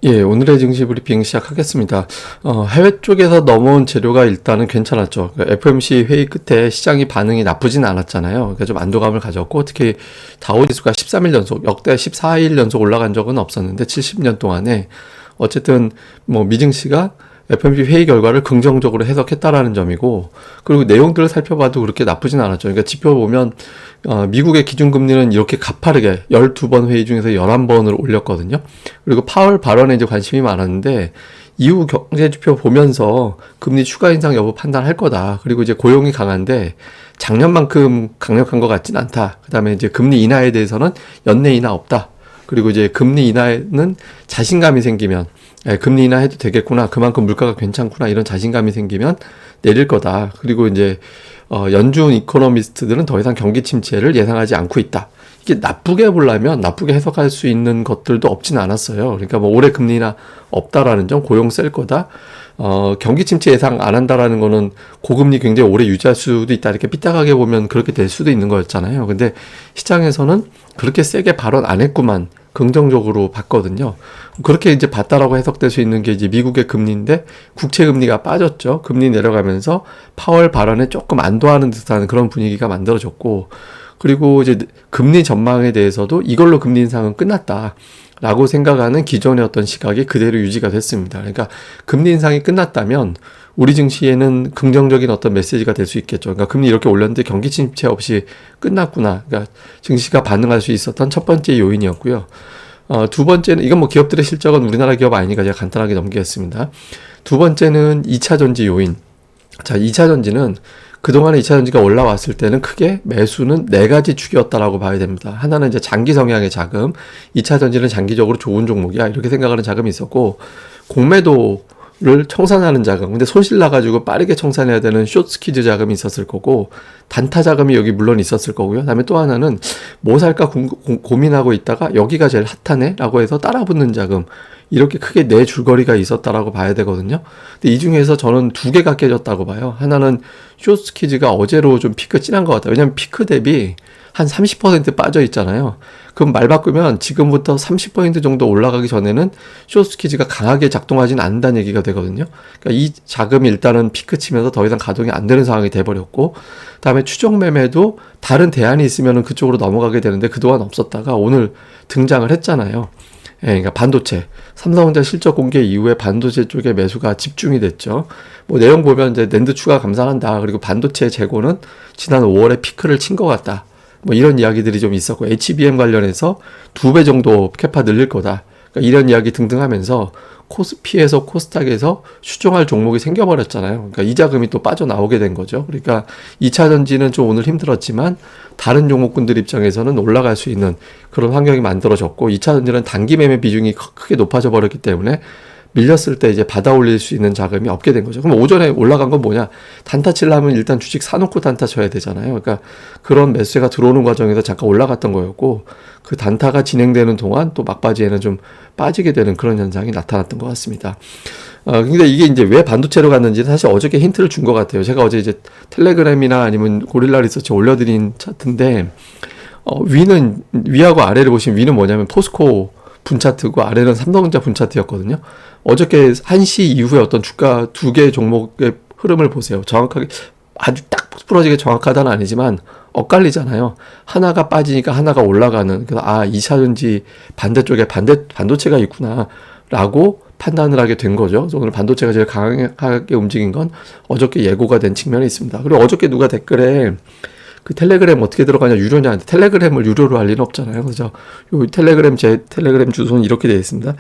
예, 오늘의 증시 브리핑 시작하겠습니다. 해외 쪽에서 넘어온 재료가 일단은 괜찮았죠. 그러니까 FOMC 회의 끝에 시장이 반응이 나쁘진 않았잖아요. 그러니까 좀 안도감을 가졌고, 특히 다우지수가 13일 연속, 역대 14일 연속 올라간 적은 없었는데, 70년 동안에 어쨌든 뭐 미증시가 FOMC 회의 결과를 긍정적으로 해석했다라는 점이고, 그리고 내용들을 살펴봐도 그렇게 나쁘진 않았죠. 그러니까 지표 보면 미국의 기준금리는 이렇게 가파르게 12번 회의 중에서 11번을 올렸거든요. 그리고 파월 발언에 이제 관심이 많았는데, 이후 경제지표 보면서 금리 추가 인상 여부 판단할 거다. 그리고 이제 고용이 강한데 작년만큼 강력한 것 같진 않다. 그 다음에 이제 금리 인하에 대해서는 연내 인하 없다. 그리고 이제 금리 인하에는 자신감이 생기면 금리 인하해도 되겠구나. 그만큼 물가가 괜찮구나. 이런 자신감이 생기면 내릴 거다. 그리고 이제 연준 이코노미스트들은 더 이상 경기 침체를 예상하지 않고 있다. 이게 나쁘게 보려면 나쁘게 해석할 수 있는 것들도 없진 않았어요. 그러니까 뭐 올해 금리 인하 없다라는 점, 고용 셀 거다. 경기 침체 예상 안 한다라는 거는 고금리 굉장히 오래 유지할 수도 있다. 이렇게 삐딱하게 보면 그렇게 될 수도 있는 거였잖아요. 근데 시장에서는 그렇게 세게 발언 안 했구만. 긍정적으로 봤거든요. 그렇게 이제 봤다라고 해석될 수 있는 게 이제 미국의 금리인데 국채 금리가 빠졌죠. 금리 내려가면서 파월 발언에 조금 안도하는 듯한 그런 분위기가 만들어졌고, 그리고 이제 금리 전망에 대해서도 이걸로 금리 인상은 끝났다라고 생각하는 기존의 어떤 시각이 그대로 유지가 됐습니다. 그러니까 금리 인상이 끝났다면 우리 증시에는 긍정적인 어떤 메시지가 될 수 있겠죠. 그러니까 금리 이렇게 올렸는데 경기 침체 없이 끝났구나. 그러니까 증시가 반응할 수 있었던 첫 번째 요인이었고요. 두 번째는, 이건 뭐 기업들의 실적은 우리나라 기업 아니니까 제가 간단하게 넘기겠습니다. 두 번째는 2차 전지 요인. 자, 2차 전지는 그동안에 2차 전지가 올라왔을 때는 크게 매수는 네 가지 축이었다라고 봐야 됩니다. 하나는 이제 장기 성향의 자금, 2차 전지는 장기적으로 좋은 종목이야. 이렇게 생각하는 자금이 있었고, 공매도를 청산하는 자금, 근데 손실 나가지고 빠르게 청산해야 되는 숏스퀴즈 자금이 있었을 거고, 단타 자금이 여기 물론 있었을 거고요. 그다음에 또 하나는 뭐 살까 고민하고 있다가 여기가 제일 핫하네 라고 해서 따라붙는 자금, 이렇게 크게 네 줄거리가 있었다라고 봐야 되거든요. 근데 이 중에서 저는 두 개가 깨졌다고 봐요. 하나는 숏스퀴즈가 어제로 좀 피크 진한 것 같아요. 왜냐면 피크 대비 한 30% 빠져 있잖아요. 그럼 말 바꾸면 지금부터 30% 정도 올라가기 전에는 숏스퀴즈가 강하게 작동하지는 않는다는 얘기가 되거든요. 그러니까 이 자금이 일단은 피크 치면서 더 이상 가동이 안 되는 상황이 돼버렸고, 그다음에 추정 매매도 다른 대안이 있으면 그쪽으로 넘어가게 되는데 그동안 없었다가 오늘 등장을 했잖아요. 예, 그러니까 반도체. 삼성전자 실적 공개 이후에 반도체 쪽에 매수가 집중이 됐죠. 뭐 내용 보면 이제 낸드 추가 감산한다. 그리고 반도체 재고는 지난 5월에 피크를 친 것 같다. 뭐 이런 이야기들이 좀 있었고, HBM 관련해서 2배 정도 캐파 늘릴 거다. 그러니까 이런 이야기 등등 하면서 코스피에서 코스닥에서 추종할 종목이 생겨버렸잖아요. 그러니까 이 자금이 또 빠져나오게 된 거죠. 그러니까 2차 전지는 좀 오늘 힘들었지만 다른 종목군들 입장에서는 올라갈 수 있는 그런 환경이 만들어졌고, 2차 전지는 단기 매매 비중이 크게 높아져 버렸기 때문에 밀렸을 때 이제 받아 올릴 수 있는 자금이 없게 된 거죠. 그럼 오전에 올라간 건 뭐냐? 단타 치려면 일단 주식 사놓고 단타 쳐야 되잖아요. 그러니까 그런 매수세가 들어오는 과정에서 잠깐 올라갔던 거였고, 그 단타가 진행되는 동안 또 막바지에는 좀 빠지게 되는 그런 현상이 나타났던 것 같습니다. 근데 이게 이제 왜 반도체로 갔는지 사실 어저께 힌트를 준 것 같아요. 제가 어제 이제 텔레그램이나 아니면 고릴라 리서치 올려드린 차트인데, 위하고 아래를 보시면 위는 뭐냐면 포스코 분차트고 아래는 삼성전자 분차트였거든요. 어저께 1시 이후에 어떤 주가 두 개의 종목의 흐름을 보세요. 정확하게 아주 딱 부러지게 정확하다는 아니지만 엇갈리잖아요. 하나가 빠지니까 하나가 올라가는. 그래서 2차 전지 반대쪽에 반도체가 있구나 라고 판단을 하게 된 거죠. 그래서 오늘 반도체가 제일 강하게 움직인 건 어저께 예고가 된 측면이 있습니다. 그리고 어저께 누가 댓글에 그 텔레그램 어떻게 들어가냐, 유료냐. 텔레그램을 유료로 할 리는 없잖아요. 그래서 요 텔레그램, 제 텔레그램 주소는 이렇게 되어 있습니다.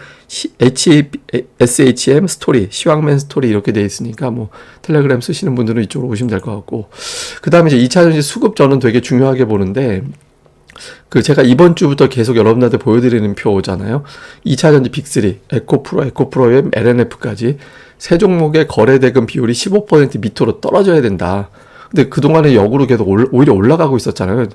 SHM 스토리, 시황맨 스토리 이렇게 되어 있으니까 뭐 텔레그램 쓰시는 분들은 이쪽으로 오시면 될 것 같고, 그 다음에 이제 2차 전지 수급 저는 되게 중요하게 보는데, 그 제가 이번 주부터 계속 여러분들한테 보여드리는 표잖아요. 2차 전지 빅3, 에코프로의 LNF까지 세 종목의 거래 대금 비율이 15% 밑으로 떨어져야 된다. 근데 그동안에 역으로 계속 오히려 올라가고 있었잖아요.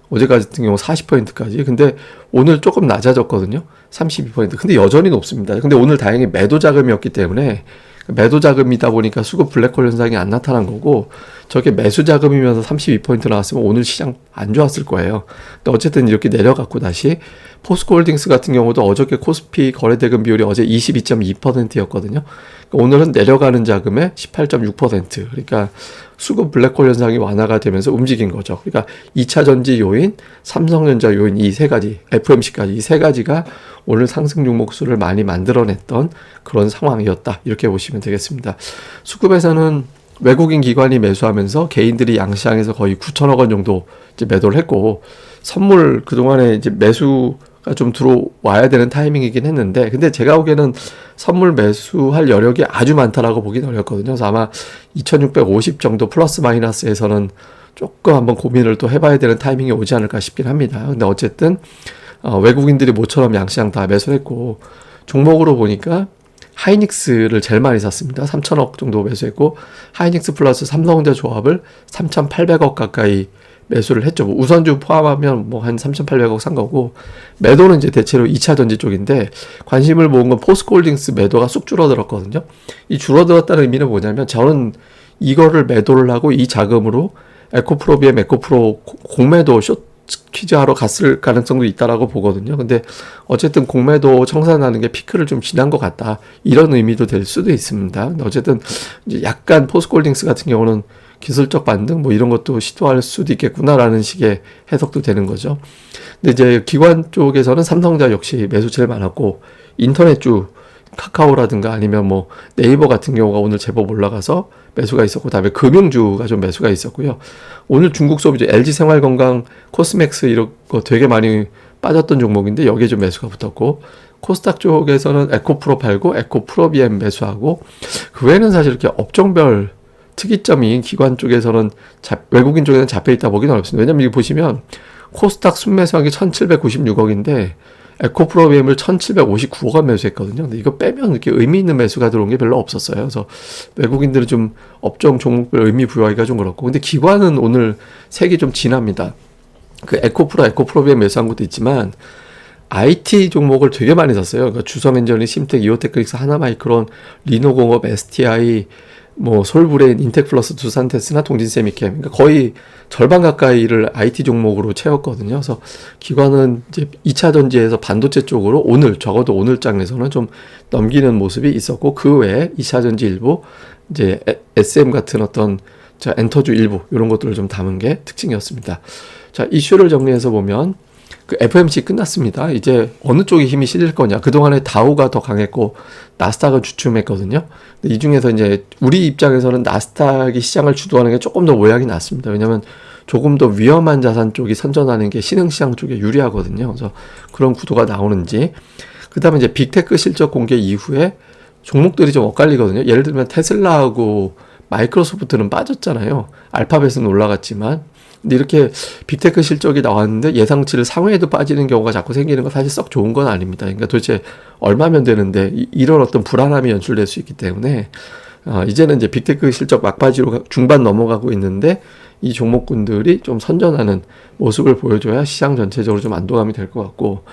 어제까지 같은 경우 40%까지. 근데 오늘 조금 낮아졌거든요. 32%. 근데 여전히 높습니다. 근데 오늘 다행히 매도 자금이었기 때문에, 매도 자금이다 보니까 수급 블랙홀 현상이 안 나타난 거고, 저게 매수 자금이면서 32포인트 나왔으면 오늘 시장 안 좋았을 거예요. 근데 어쨌든 이렇게 내려갔고 다시 포스코홀딩스 같은 경우도 어저께 코스피 거래대금 비율이 어제 22.2%였거든요. 오늘은 내려가는 자금의 18.6%. 그러니까 수급 블랙홀 현상이 완화가 되면서 움직인 거죠. 그러니까 2차 전지 요인, 삼성전자 요인 이 세 가지, FMC까지 이 세 가지가 오늘 상승 종목수를 많이 만들어냈던 그런 상황이었다. 이렇게 보시면 되겠습니다. 수급에서는 외국인 기관이 매수하면서 개인들이 양시장에서 거의 9천억 원 정도 이제 매도를 했고, 선물 그동안에 이제 매수가 좀 들어와야 되는 타이밍이긴 했는데, 근데 제가 보기에는 선물 매수할 여력이 아주 많다라고 보긴 어렵거든요. 그래서 아마 2650 정도 플러스 마이너스에서는 조금 한번 고민을 또 해봐야 되는 타이밍이 오지 않을까 싶긴 합니다. 근데 어쨌든 외국인들이 모처럼 양시장 다 매수했고, 종목으로 보니까 하이닉스를 제일 많이 샀습니다. 3천억 정도 매수했고, 하이닉스 플러스 삼성전자 조합을 3,800억 가까이 매수를 했죠. 뭐 우선주 포함하면 뭐 한 3,800억 산 거고, 매도는 이제 대체로 2차 전지 쪽인데, 관심을 모은 건 포스코홀딩스 매도가 쑥 줄어들었거든요. 이 줄어들었다는 의미는 뭐냐면, 저는 이거를 매도를 하고 이 자금으로 에코프로비엠, 에코프로 공매도 퀴즈 하러 갔을 가능성도 있다라고 보거든요. 근데 어쨌든 공매도 청산하는 게 피크를 좀 지난 것 같다. 이런 의미도 될 수도 있습니다. 근데 어쨌든 이제 약간 포스코홀딩스 같은 경우는 기술적 반등 뭐 이런 것도 시도할 수도 있겠구나라는 식의 해석도 되는 거죠. 근데 이제 기관 쪽에서는 삼성전자 역시 매수 제일 많았고, 인터넷주 카카오라든가 아니면 뭐 네이버 같은 경우가 오늘 제법 올라가서 매수가 있었고, 다음에 금융주가 좀 매수가 있었고요. 오늘 중국 소비주 LG 생활건강, 코스맥스 이런 거 되게 많이 빠졌던 종목인데 여기에 좀 매수가 붙었고, 코스닥 쪽에서는 에코프로 팔고 에코프로비엠 매수하고, 그 외에는 사실 이렇게 업종별 특이점이 기관 쪽에서는 외국인 쪽에는 잡혀있다 보기는 어렵습니다. 왜냐면 여기 보시면 코스닥 순매수한 게 1796억인데 에코프로비엠을 1759억원 매수했거든요. 근데 이거 빼면 이렇게 의미 있는 매수가 들어온 게 별로 없었어요. 그래서 외국인들은 좀 업종 종목별 의미 부여하기가 좀 그렇고, 근데 기관은 오늘 색이 좀 진합니다. 그 에코프로비엠 매수한 것도 있지만 IT 종목을 되게 많이 샀어요. 그러니까 주성엔저니, 심텍, 이오테크닉스, 하나마이크론, 리노공업, STI, 뭐 솔브레인, 인텍플러스, 두산테스나 동진세미캠, 그러니까 거의 절반 가까이를 IT 종목으로 채웠거든요. 그래서 기관은 이제 2차 전지에서 반도체 쪽으로 오늘, 적어도 오늘 장에서는 좀 넘기는 모습이 있었고, 그 외에 2차 전지 일부, 이제 SM 같은 어떤 엔터주 일부 이런 것들을 좀 담은 게 특징이었습니다. 자, 이슈를 정리해서 보면 그 FMC 끝났습니다. 이제 어느 쪽에 힘이 실릴 거냐. 그동안에 다우가 더 강했고 나스닥은 주춤했거든요. 근데 이 중에서 이제 우리 입장에서는 나스닥이 시장을 주도하는 게 조금 더 모양이 낫습니다. 왜냐하면 조금 더 위험한 자산 쪽이 선전하는 게 신흥시장 쪽에 유리하거든요. 그래서 그런 구도가 나오는지. 그 다음에 이제 빅테크 실적 공개 이후에 종목들이 좀 엇갈리거든요. 예를 들면 테슬라하고 마이크로소프트는 빠졌잖아요. 알파벳은 올라갔지만. 근데 이렇게 빅테크 실적이 나왔는데 예상치를 상회에도 빠지는 경우가 자꾸 생기는 건 사실 썩 좋은 건 아닙니다. 그러니까 도대체 얼마면 되는데 이런 어떤 불안함이 연출될 수 있기 때문에 이제는 이제 빅테크 실적 막바지로 중반 넘어가고 있는데 이 종목군들이 좀 선전하는 모습을 보여줘야 시장 전체적으로 좀 안도감이 될 것 같고,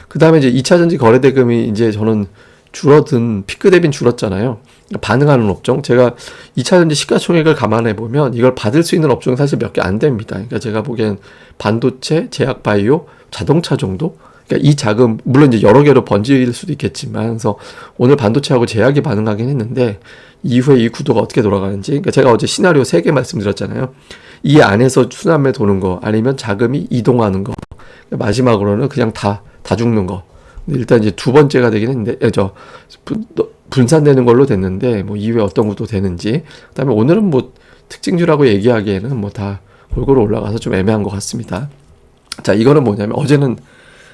그 다음에 이제 2차 전지 거래 대금이 이제 저는 줄어든, 피크 대비는 줄었잖아요. 반응하는 업종, 제가 2차 전지 시가총액을 감안해 보면 이걸 받을 수 있는 업종이 사실 몇 개 안 됩니다. 그러니까 제가 보기엔 반도체, 제약바이오, 자동차 정도. 그러니까 이 자금 물론 이제 여러 개로 번질 수도 있겠지만, 그래서 오늘 반도체하고 제약이 반응하긴 했는데 이후에 이 구도가 어떻게 돌아가는지. 그러니까 제가 어제 시나리오 3개 말씀드렸잖아요. 이 안에서 순환매 도는 거, 아니면 자금이 이동하는 거, 마지막으로는 그냥 다 죽는 거. 일단 이제 두 번째가 되긴 했는데, 분산되는 걸로 됐는데, 뭐 이후에 어떤 것도 되는지. 그 다음에 오늘은 뭐 특징주라고 얘기하기에는 뭐 다 골고루 올라가서 좀 애매한 것 같습니다. 자, 이거는 뭐냐면 어제는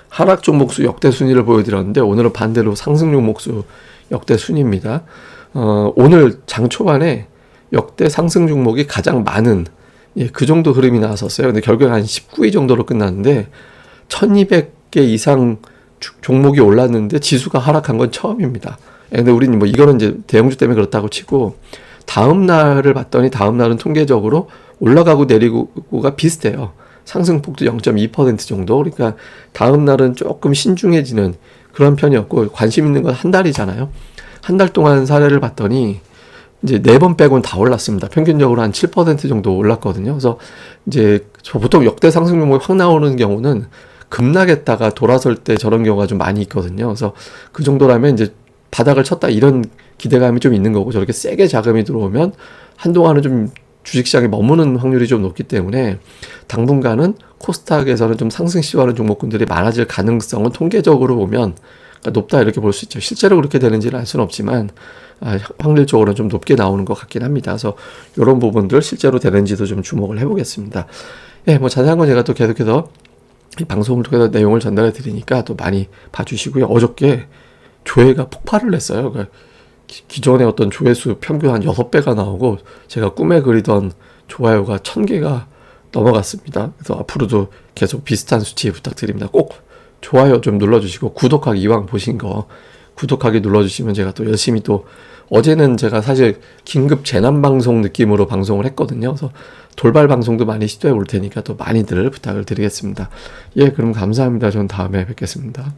하락 종목수 역대 순위를 보여드렸는데 오늘은 반대로 상승 종목수 역대 순위입니다. 오늘 장 초반에 역대 상승 종목이 가장 많은, 그 정도 흐름이 나왔었어요. 근데 결국에 한 19위 정도로 끝났는데 1200개 이상 종목이 올랐는데 지수가 하락한 건 처음입니다. 근데 우리는 뭐 이거는 이제 대형주 때문에 그렇다고 치고, 다음 날을 봤더니 다음 날은 통계적으로 올라가고 내리고가 비슷해요. 상승폭도 0.2% 정도. 그러니까 다음 날은 조금 신중해지는 그런 편이었고, 관심 있는 건 한 달이잖아요. 한 달 동안 사례를 봤더니 이제 4번 빼고는 다 올랐습니다. 평균적으로 한 7% 정도 올랐거든요. 그래서 이제 보통 역대 상승 종목이 확 나오는 경우는 급락했다가 돌아설 때 저런 경우가 좀 많이 있거든요. 그래서 그 정도라면 이제 바닥을 쳤다 이런 기대감이 좀 있는 거고, 저렇게 세게 자금이 들어오면 한동안은 좀 주식시장에 머무는 확률이 좀 높기 때문에 당분간은 코스닥에서는 좀 상승 시도하는 종목군들이 많아질 가능성은 통계적으로 보면 높다 이렇게 볼 수 있죠. 실제로 그렇게 되는지는 알 수는 없지만 확률적으로는 좀 높게 나오는 것 같긴 합니다. 그래서 이런 부분들 실제로 되는지도 좀 주목을 해보겠습니다. 예, 뭐 자세한 건 제가 또 계속해서 이 방송을 통해서 내용을 전달해 드리니까 또 많이 봐주시고요. 어저께 조회가 폭발을 했어요. 그러니까 기존의 어떤 조회수 평균 한 6배가 나오고 제가 꿈에 그리던 좋아요가 1000개가 넘어갔습니다. 그래서 앞으로도 계속 비슷한 수치 부탁드립니다. 꼭 좋아요 좀 눌러주시고, 구독하기, 이왕 보신 거 구독하기 눌러주시면 제가 또 열심히, 또 어제는 제가 사실 긴급 재난방송 느낌으로 방송을 했거든요. 그래서 돌발 방송도 많이 시도해 볼 테니까 또 많이들 부탁을 드리겠습니다. 예, 그럼 감사합니다. 저는 다음에 뵙겠습니다.